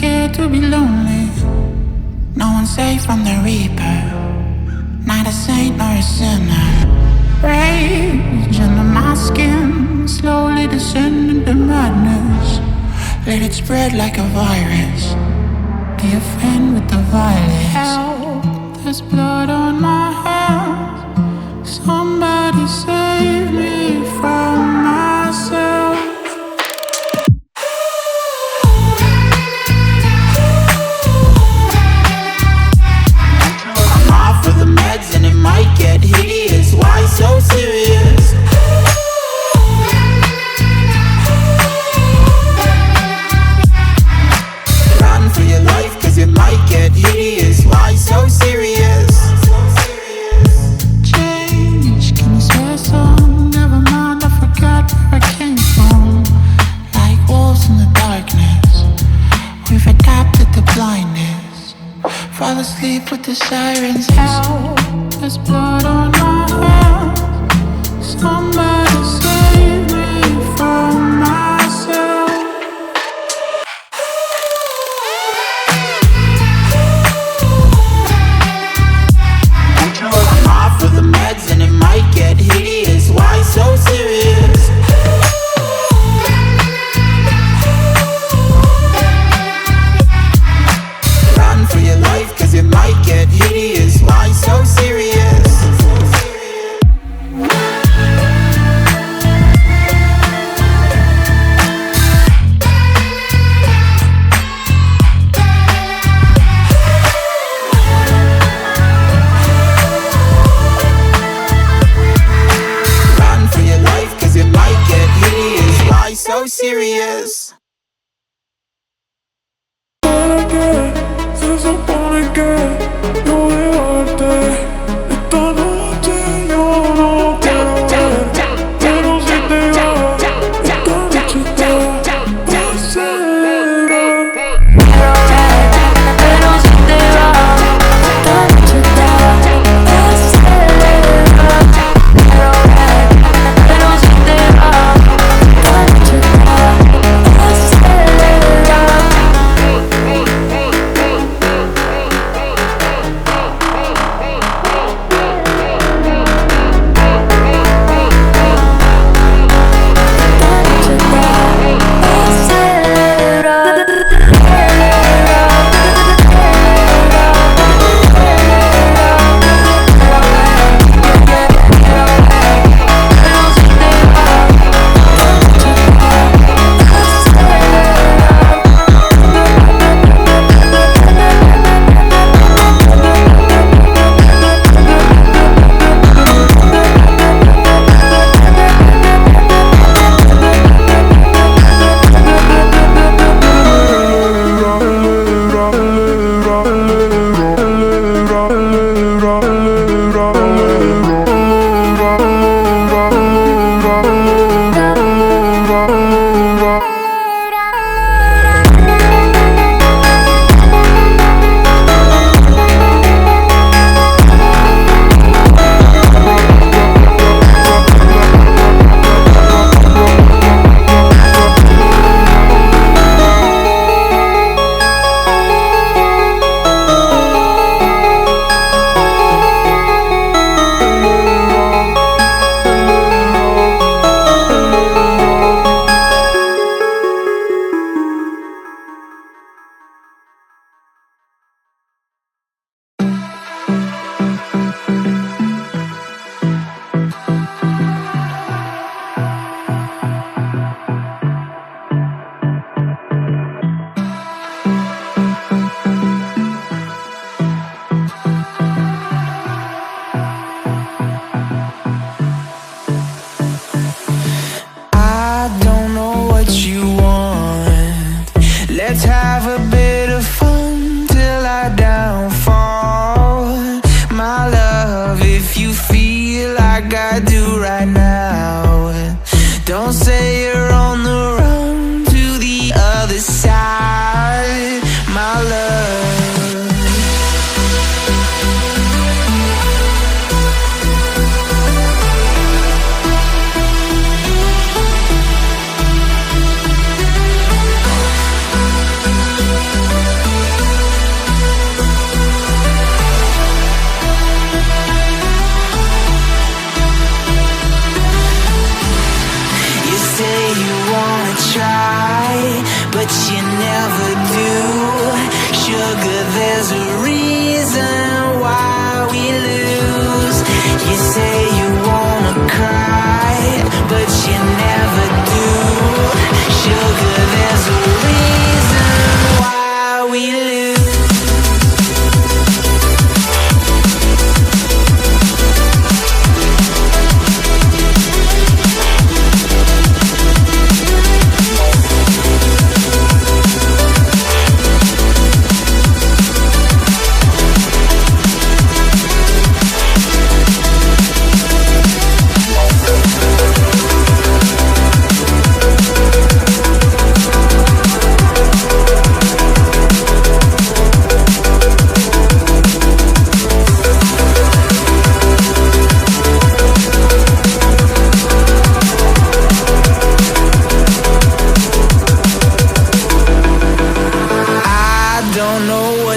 scared to be lonely. No one's safe from the reaper, not a saint nor a sinner. Rage under my skin, slowly descending to madness. Let it spread like a virus. Be a friend with the violence. Help, there's blood on my hands. Somebody save me from myself. I'm off of the meds and it might get hideous. Why so serious? Run for your life cause it might get hideous. Why so serious? Change, can you swear some? Never mind, I forgot where I came from. Like wolves in the darkness, we've adapted to blindness. Fall asleep with the sirens out. There's blood on my hands. Somebody save me from myself. I'm off of the meds and it might get hideous. Why so serious? Run for your life cause it might get hideous. Why so serious? Run for your life cause it might get hideous. Why so serious?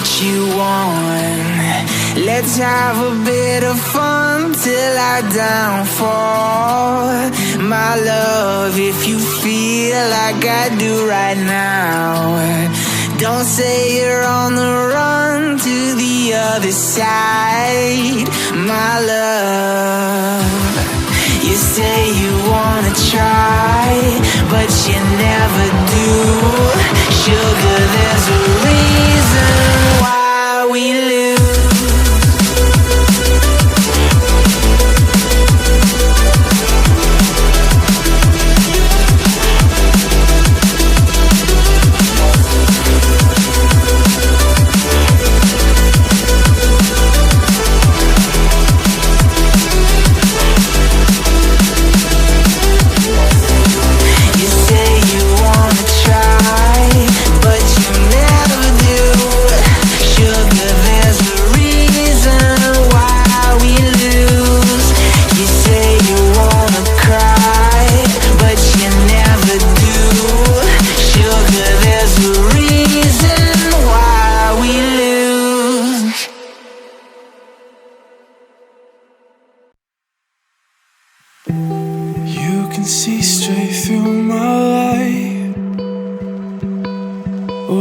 what you want. Let's have a bit of fun till I downfall. My love, if you feel like I do right now, don't say you're on the run to the other side. My love, you say you wanna try, but you never do. Sugar, there's a reason why we lose.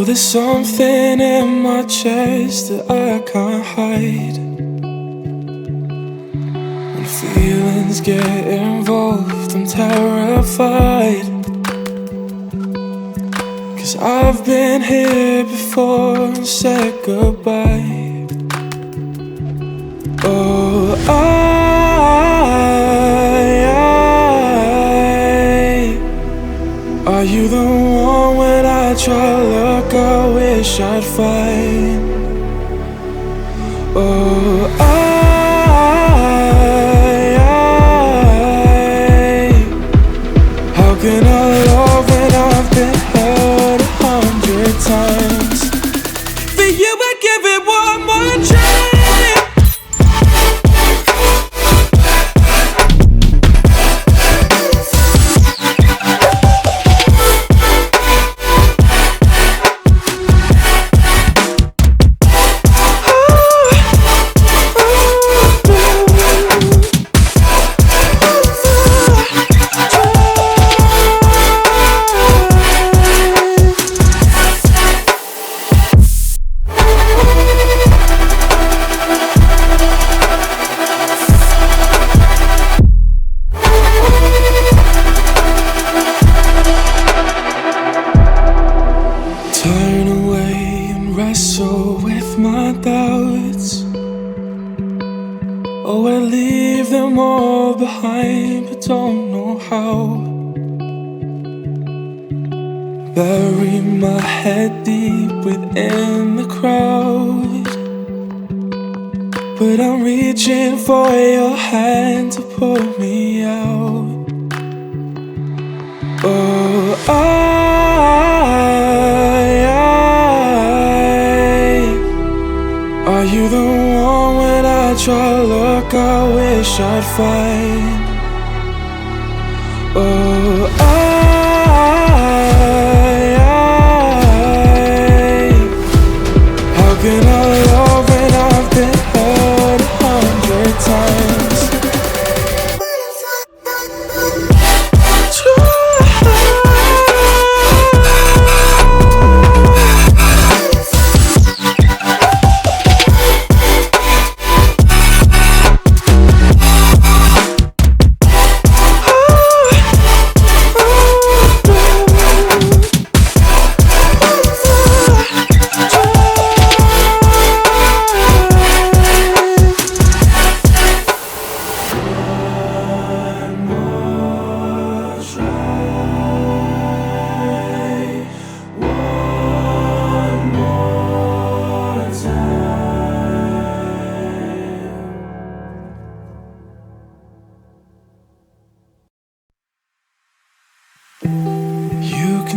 There's something in my chest that I can't hide. When feelings get involved, I'm terrified. 'Cause I've been here before and said goodbye. Oh, are you the one when I try look I wish I'd find? Oh, how can I love when I've been hurt 100 times? For you I give it one more try. Bury my head deep within the crowd, but I'm reaching for your hand to pull me out. Oh, are you the one when I try look I wish I'd find? Oh, how can I love when I've been hurt 100 times?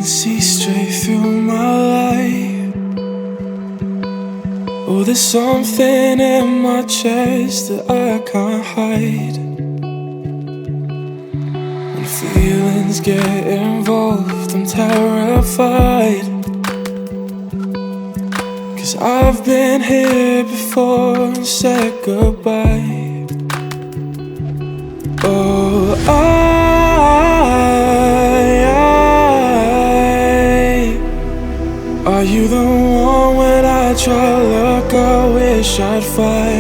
See straight through my life. Oh, there's something in my chest that I can't hide. When feelings get involved, I'm terrified. 'Cause I've been here before and said goodbye. Oh, are you the one when I try to look, I wish I'd fight?